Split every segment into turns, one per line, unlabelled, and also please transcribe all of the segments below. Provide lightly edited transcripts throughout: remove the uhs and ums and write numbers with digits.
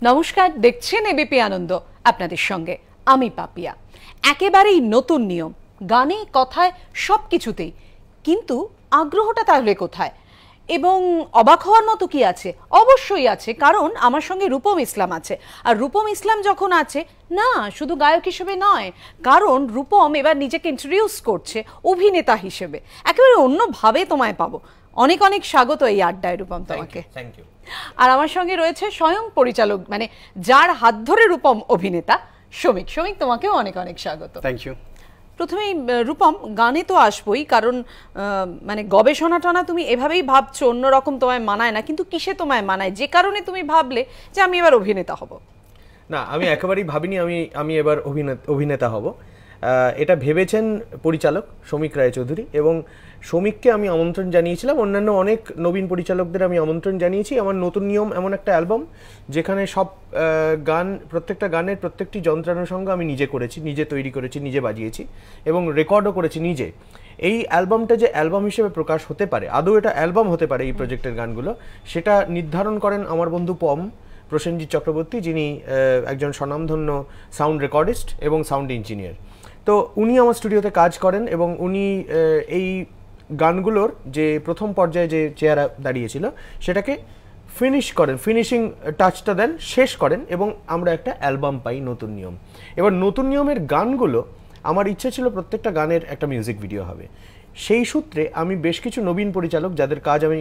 নমস্কার, দেখছেন এবিপি আনন্দ, আপনাদের সঙ্গে আমি পাপিয়া। একেবারেই নতুন নিয়ম, গানে কথায় সব কিছুতেই, কিন্তু আগ্রহটা তাহলে কোথায়? এবং অবাক হওয়ার মতো কি আছে? অবশ্যই আছে, কারণ আমার সঙ্গে রূপম ইসলাম আছে। আর রূপম ইসলাম যখন আছে, না শুধু গায়ক হিসেবে নয়, কারণ রূপম এবার নিজেকে ইন্ট্রোডিউস করছে অভিনেতা হিসেবে। একেবারে অন্যভাবে তোমায় পাবো। অনেক অনেক স্বাগত এই আড্ডায় রূপম তোমাকে।
Thank you.
আর আমার সঙ্গে রয়েছে স্বয়ং পরিচালক, মানে যার হাত ধরে রূপম অভিনেতা, শমিক। শমিক, তোমাকেও অনেক অনেক স্বাগত।
Thank you.
প্রথমেই রূপম, গানে তো আসবোই, কারণ মানে গবেষণা টনা তুমি এভাবেই ভাবছো, অন্যরকম তোমায় মানায় না, কিন্তু কিসে তোমায় মানায়, যে কারণে তুমি ভাবলে যে আমি এবার অভিনেতা হব?
না, আমি একেবারেই ভাবিনি আমি এবার অভিনেতা হব। এটা ভেবেছেন পরিচালক শমিক রায়চৌধুরী, এবং শমিককে আমি আমন্ত্রণ জানিয়েছিলাম, অন্যান্য অনেক নবীন পরিচালকদের আমি আমন্ত্রণ জানিয়েছি। আমার নতুন নিয়ম এমন একটা অ্যালবাম যেখানে সব গান, প্রত্যেকটা গানের প্রত্যেকটি যন্ত্রানুষঙ্গ আমি নিজে করেছি, নিজে তৈরি করেছি, নিজে বাজিয়েছি এবং রেকর্ডও করেছি নিজে। এই অ্যালবামটা যে অ্যালবাম হিসেবে প্রকাশ হতে পারে, আদৌ এটা অ্যালবাম হতে পারে এই প্রজেক্টের গানগুলো, সেটা নির্ধারণ করেন আমার বন্ধু প্রসেনজিৎ চক্রবর্তী, যিনি একজন স্বনামধন্য সাউন্ড রেকর্ডিস্ট এবং সাউন্ড ইঞ্জিনিয়ার। তো উনি আমার স্টুডিওতে কাজ করেন এবং উনি এই গানগুলোর যে প্রথম পর্যায়ে যে চেহারা দাঁড়িয়েছিল সেটাকে ফিনিশিং টাচটা দেন, শেষ করেন, এবং আমরা একটা অ্যালবাম পাই নতুন নিয়ম। এবার নতুন নিয়মের গানগুলো, আমার ইচ্ছে ছিল প্রত্যেকটা গানের একটা মিউজিক ভিডিও হবে। সেই সূত্রে আমি বেশ কিছু নবীন পরিচালক, যাদের কাজ আমি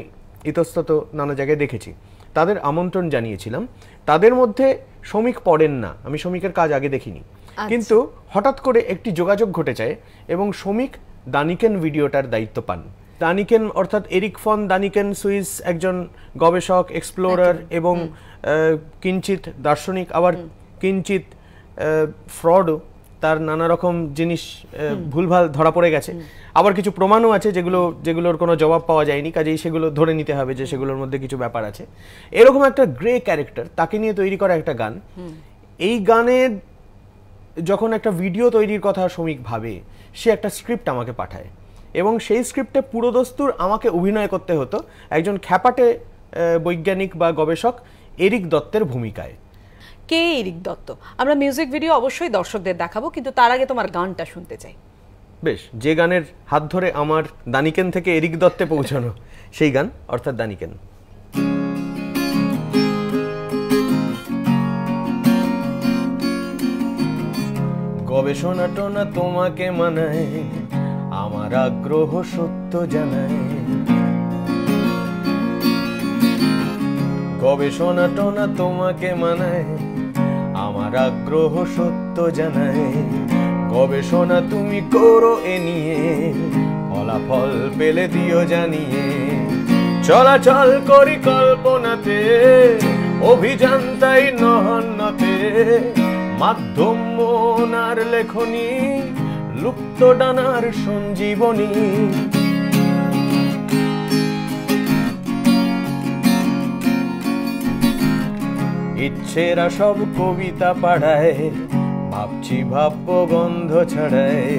ইতস্তত নানা জায়গায় দেখেছি, তাদের আমন্ত্রণ জানিয়েছিলাম। তাদের মধ্যে শমিক পড়েন না, আমি শমিকের কাজ আগে দেখিনি, কিন্তু হঠাৎ করে একটি যোগাযোগ ঘটে যায় এবং শমিক দানিকেন ভিডিওটার দায়িত্ব পান। দানিকেন অর্থাৎ এরিক ফন দানিকেন সুইস একজন গবেষক, এক্সপ্লোরার এবং কিঞ্চিত দার্শনিক, আবার কিঞ্চিত ফ্রডও। তার নানা রকম জিনিস ভুলভাল ধরা পড়ে গেছে, আবার কিছু প্রমাণও আছে যেগুলোর কোনো জবাব পাওয়া যায়নি, কাজেই সেগুলো ধরে নিতে হবে যে সেগুলোর মধ্যে কিছু ব্যাপার আছে। এরকম একটা গ্রে ক্যারেক্টার, তাকে নিয়ে তৈরি করা একটা গান। এই গানের যখন একটা ভিডিও তৈরির কথা শমিক ভাবে, সে একটা স্ক্রিপ্ট আমাকে পাঠায় এবং সেই স্ক্রিপ্টে পুরোদস্তুর আমাকে অভিনয় করতে হতো একজন খ্যাপাটে বৈজ্ঞানিক বা গবেষক এরিক দত্তের ভূমিকায়।
কে এরিক দত্ত? আমরা মিউজিক ভিডিও অবশ্যই দর্শকদের দেখাবো, কিন্তু তার আগে তোমার গানটা শুনতে চাই।
বেশ, যে গানের হাত ধরে আমার দানিকেন থেকে এরিক দত্তে পৌঁছানো, সেই গান, অর্থাৎ দানিকেন। গবেষণা টোনা তোমাকে মানায়, আমার আগ্রহ সত্য জানায়। গবেষণা টোনা তোমাকে মানায়, আমার আগ্রহ সত্য জানায়। গবেষণা তুমি করো এ নিয়ে, ফলাফল পেলে দিও জানিয়ে। চলাচল করি কল্পনাতে, অভিযান তাই নহন্নতে। মাধ্যম মনার লেখনী, লুপ্ত ডানার সঞ্জীবনী। ইচ্ছেরা সব কবিতা পাড়ায়, ভাবছি ভাব্য গন্ধ ছড়ায়।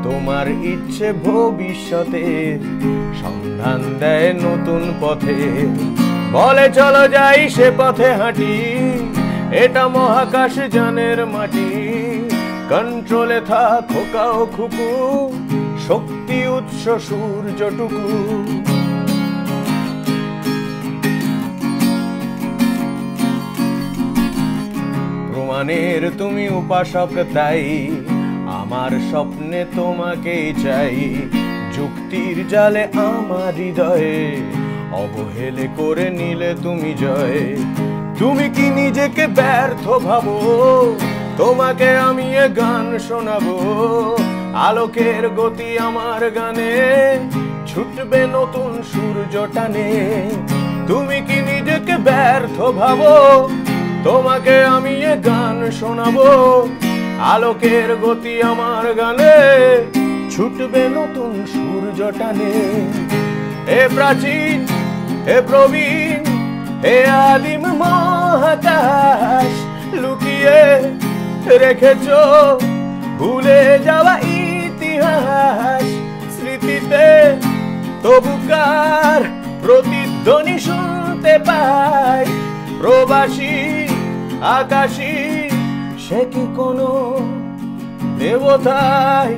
তোমার ইচ্ছে ভবিষ্যতের সন্ধান দেয় নতুন পথে। বলে চলো যাই সে পথে হাঁটি, এটা মহাকাশ যানের মাটি। কন্ট্রোলে থাক খোকা ও খুকু, শক্তি উৎস সূর্যটুকু। প্রমাণের তুমি উপাসক, তাই আমার স্বপ্নে তোমাকেই চাই। যুক্তির জালে আমার হৃদয়ে অবহেলে করে নিলে তুমি জয়। তুমি কি নিজেকে ব্যর্থ ভাবো? তোমাকে আমি এ গান শোনাবো। আলোকের গতি আমার গানে, ছুটবে নতুন সূর্য টানে। তুমি কি নিজেকে ব্যর্থ ভাবো? তোমাকে আমি এ গান শোনাবো। আলোকের গতি আমার গানে, ছুটবে নতুন সূর্য টানে। হে প্রাচীন, হে প্রবীণ, হে আদিম মহাকাশ, লুকিয়ে রেখেছ ভুলে যাওয়া ইতিহাস। স্মৃতিতে তবুকার প্রতিধ্বনি শুনতে পাই। প্রবাসী আকাশী সে কি কোনো দেবতাই?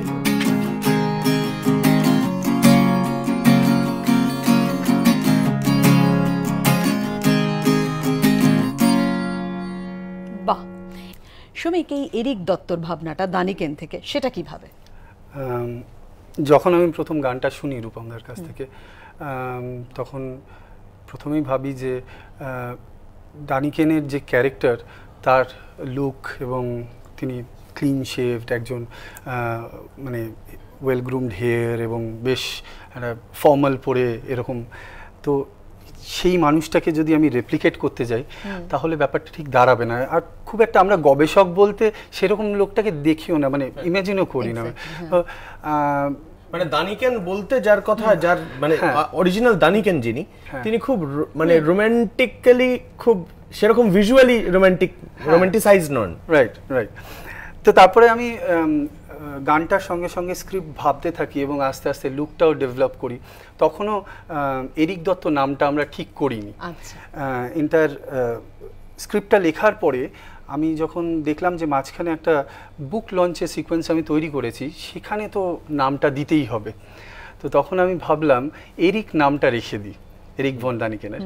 বাহ, শ্রমিক, এই এরিক দত্তর ভাবনাটা দানিকেন থেকে, সেটা কিভাবে?
যখন আমি প্রথম গানটা শুনি রূপমদার কাছ থেকে, তখন প্রথমেই ভাবি যে দানিকেনের যে ক্যারেক্টার, তার লুক এবং তিনি ক্লিন শেভড একজন, মানে ওয়েল গ্রুমড হেয়ার এবং বেশ একটা ফর্মাল পরে এরকম, তো সেই মানুষটাকে যদি আমি রেপ্লিকেট করতে যাই তাহলে ব্যাপারটা ঠিক দাঁড়াবে না। আর খুব একটা আমরা গবেষক বলতে সেরকম লোকটাকে দেখিও না, মানে ইমাজিনও করি না।
মানে দানিকেন বলতে যার কথা, যার মানে অরিজিনাল দানিকেন যিনি, তিনি খুব মানে রোমান্টিক্যালি, খুব সেরকম ভিজুয়ালি রোমান্টিসাইজ নন।
Right right. তো তারপরে আমি গানটার সঙ্গে সঙ্গে স্ক্রিপ্ট ভাবতে থাকি এবং আস্তে আস্তে লুকটাও ডেভেলপ করি। তখনও এরিক দত্ত নামটা আমরা ঠিক করিনি। এন্টার স্ক্রিপ্টটা লেখার পরে আমি যখন দেখলাম যে মাঝখানে একটা বুক লঞ্চের সিকোয়েন্স আমি তৈরি করেছি, সেখানে তো নামটা দিতেই হবে। তো তখন আমি ভাবলাম এরিক নামটা রেখে দিই, এরিক ভন দানিকেনের,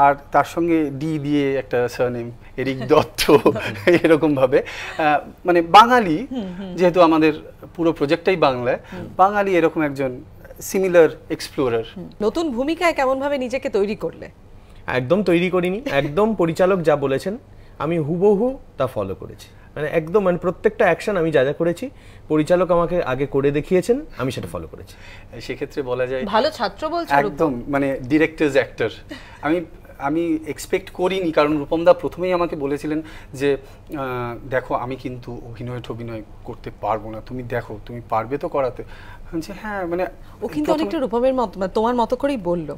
আর তার সঙ্গে ডি দিয়ে একটা সারনেম এরিক দত্ত, এরকমভাবে মানে বাঙালি, যেহেতু আমাদের পুরো প্রজেক্টটাই বাংলায়, বাঙালি এরকম একজন সিমিলার এক্সপ্লোরার।
নতুন ভূমিকায় কেমনভাবে নিজেকে তৈরি করলে?
একদম তৈরি করিনি, একদম পরিচালক যা বলেছেন আমি হুবহু তা ফলো করেছি। মানে একদম, মানে প্রত্যেকটা অ্যাকশন আমি যা যা করেছি পরিচালক আমাকে আগে করে দেখিয়েছেন, আমি সেটা ফলো করেছি।
সেক্ষেত্রে বলা যায়
ভালো ছাত্র বলছো।
একদম, মানে ডিরেক্টরস অ্যাক্টর। আমি এক্সপেক্ট করিনি, কারণ রূপমদা প্রথমেই আমাকে বলেছিলেন যে দেখো আমি কিন্তু অভিনয় করতে পারবো না, তুমি দেখো তুমি পারবে তো করাতে। হ্যাঁ, মানে
ও কিন্তু অনেকটা রূপমের মতো, তোমার মতো করেই বললো।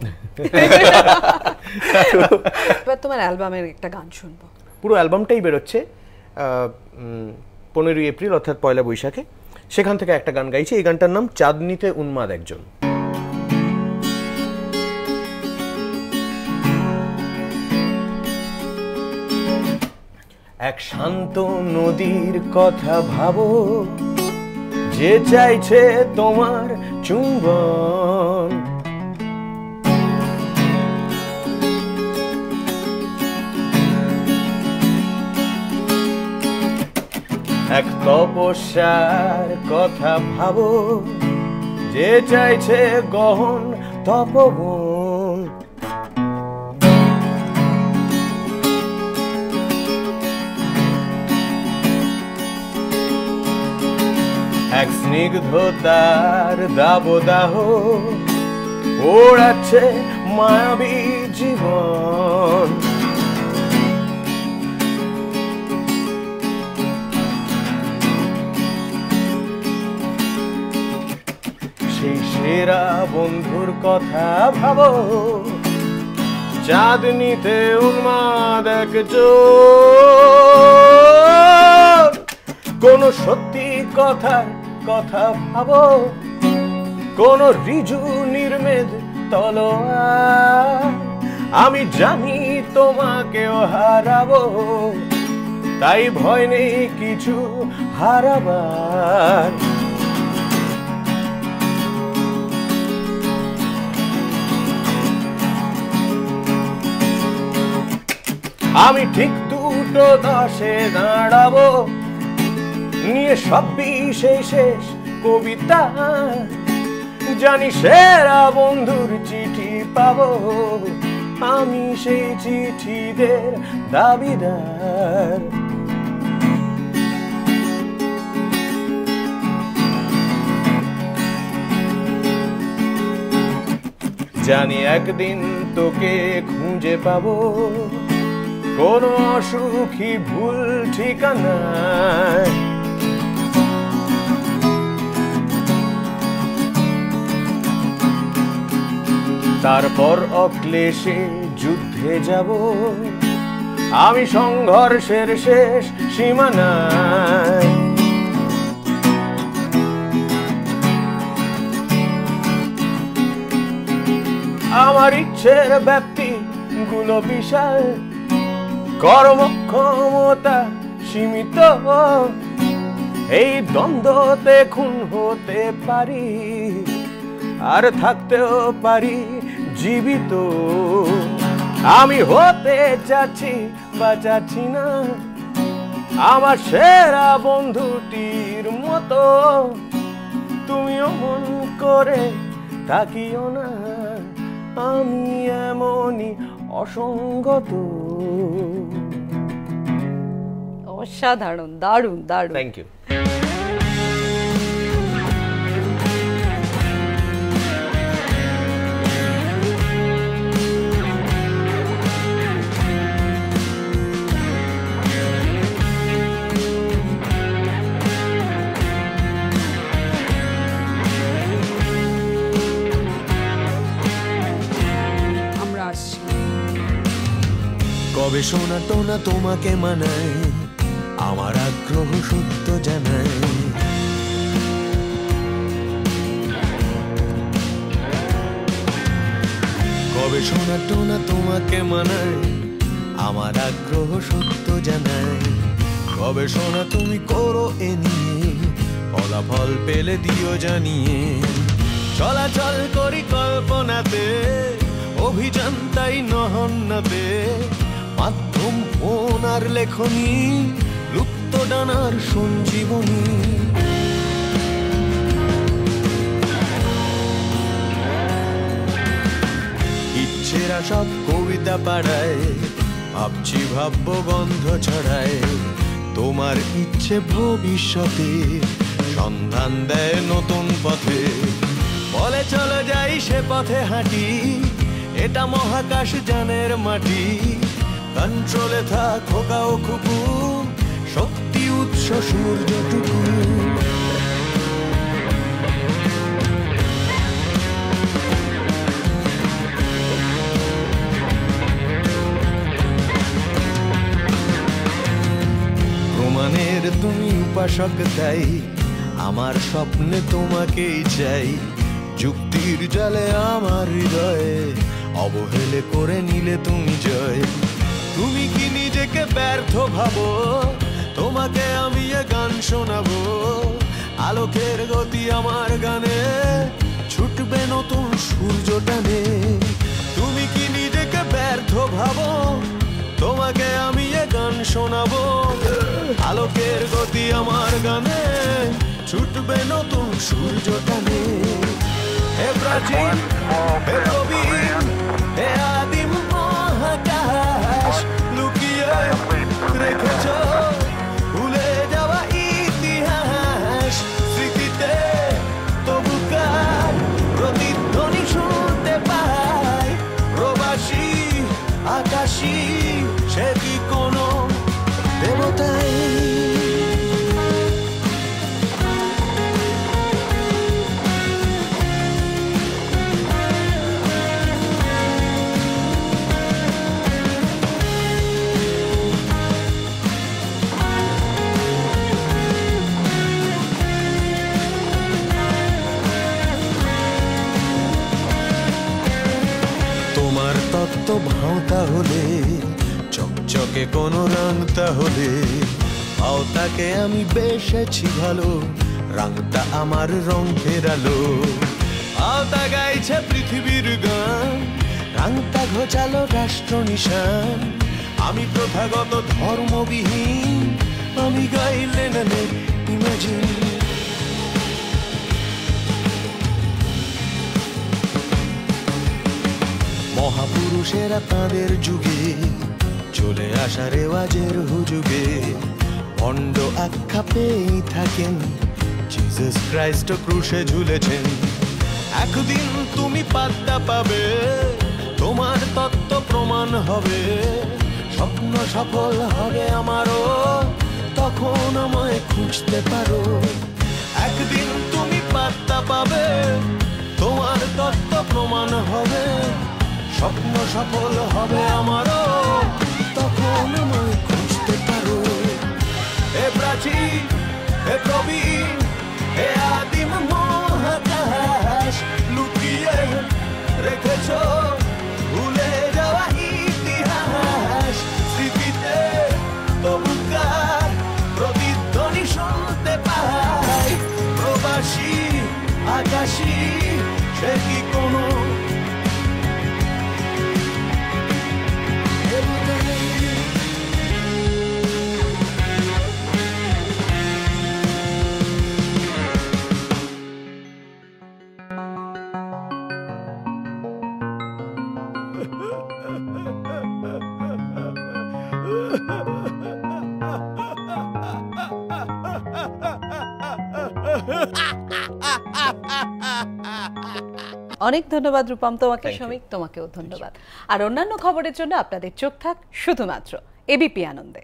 এবার তোমার অ্যালবামের একটা গান শুনবো।
পুরো অ্যালবামটাই বেরোচ্ছে 15 এপ্রিল অর্থাৎ পয়লা বৈশাখে। সেখান থেকে একটা গান গাইছি, এই গানটার নাম চাঁদনিতে উন্মাদ একজন। এক শান্ত নদীর কথা ভাবো, যে চাইছে তোমার চুম্বন, এক তপস্যার কথা ভাবো, যে চাইছে গহন তপবন, এক স্নিগ্ধতার দাবদাহ ওড়াচ্ছে মায়াবী জীবন, সেই সেরা বন্ধুর কথা ভাবো, চাঁদনিতে উন্মাদ একজন, কোন সত্যি কথার কথা ভাবো, কোন ঋজু নির্মেদ তলোয়ার, আমি জানি তোমাকেও হারাবো, তাই ভয় নেই কিছু হারাবার। আমি ঠিক 2:10 দাঁড়াবো, নিয়ে সব বিষয় শেষ কবিতা, জানি সেরা বন্ধুর চিঠি পাবো, আমি সেই চিঠিদের দাবিদার। জানি একদিন তোকে খুঁজে পাবো, কোনো অসুখী ভুল ঠিকানা, তারপর অক্লেশে যুদ্ধে যাব, আমি সংঘর্ষের শেষ সীমানায়। আমার ইচ্ছের ব্যাপ্তি গুলো বিশাল, কর্মক্ষমতা সীমিত, এই দ্বন্দ্বতে খুন হতে পারি আর থাকতেও পারি জীবিত। আমি হতে চাচ্ছি বা চাচ্ছি না আমার সেরা বন্ধুটির মতো, তুমিও মন করে তাকিও না, আমি এমনই অসঙ্গত।
অসাধারণ, দারুণ দারুণ।
Thank you.
কবে শোনা টোনা তোমাকে মানায়, আমার আগ্রহ সত্য জানায়। কবে শোনা টোনা তোমাকে মানায়, আমার আগ্রহ সত্য জানায়। কবে শোনা তুমি করো এ নিয়ে, ফলাফল পেলে দিও জানিয়ে। চলাচল করি কল্পনাতে, অভিযান তাই নহন্নাতে। মাধ্যম ফোন আর লেখনী, লুপ্ত ডানার সঞ্জীবনী। ইচ্ছেরা সব কবিতা পাড়ায়, ভাবছি ভাব্য গন্ধ ছড়ায়। তোমার ইচ্ছে ভবিষ্যতে সন্ধান দেয় নতুন পথে। বলে চলে যাই সে পথে হাঁটি, এটা মহাকাশ যানের মাটি। কন্ট্রোলে থাক খোকা ও খুকু, শক্তি উৎস সূর্যটুকু। প্রমাণের তুমি উপাসক, তাই আমার স্বপ্নে তোমাকেই চাই। যুক্তির জালে আমার হৃদয়ে অবহেলে করে নিলে তুমি জয়। তুমি কি নিজেকে ব্যর্থ ভাবো, তোমাকে আমি এ গান শোনাবো। আলোকের গতি আমার গানে, ছুটবে নতুন সূর্য টানে। তুমি কি নিজেকে ব্যর্থ ভাবো, তোমাকে আমি এ গান শোনাবো। আলোকের গতি আমার গানে, ছুটবে নতুন সূর্য টানে। হে প্রাচীন, হে প্রবীণ, হে আদিম মহাকাশ, লুকিয়ে রেখেছ ভুলে যাওয়া ইতিহাস। স্মৃতিতে তবুকার প্রতিধ্বনি শুনতে পাই। প্রবাসী আকাশী, সে কি কোনো দেবতাই? তোমার তত্ত্ব ভাঁওতা হলে, চকচকে কোনো রংটা হলে। ভাঁওতাকে আমি বেশেছি ভালো, রংটা আমার রং ফেরালো। ভাঁওতা গাইছে পৃথিবীর গান, রংটা ঘোচালো রাষ্ট্র নিশান। আমি প্রথাগত ধর্মবিহীন, আমি গাইলে না ইমাজিন। মহাপুরুষেরা তাদের যুগে চলে আসা রেওয়াজের হুজুগে ভণ্ড আখ্যা পেয়েই থাকেন। জিসাস ক্রাইস্ট ক্রুশে ঝুলেছেন। একদিন তুমি পাত্তা পাবে, তোমার তত্ত্ব প্রমাণ হবে। স্বপ্ন সফল হবে আমারও, তখন আমায় খুঁজতে পারো। একদিন তুমি পাত্তা পাবে, তোমার তত্ত্ব প্রমাণ হবে। স্বপ্ন সফল হবে আমারও, তখন আমায় খুঁজতে পারো। হে প্রাচীন, হে প্রবীণ, হে আদিম মহাকাশ, লুকিয়ে রেখেছ ভুলে যাওয়া ইতিহাস। স্মৃতিতে হাসি সে কি কোনো
অনেক ধন্যবাদ রূপম তোমাকে,
Thank you.
সমীক তোমাকেও ধন্যবাদ। আর অন্যান্য খবরের জন্য আপনাদের চোখ থাক শুধুমাত্র এবিপি আনন্দে।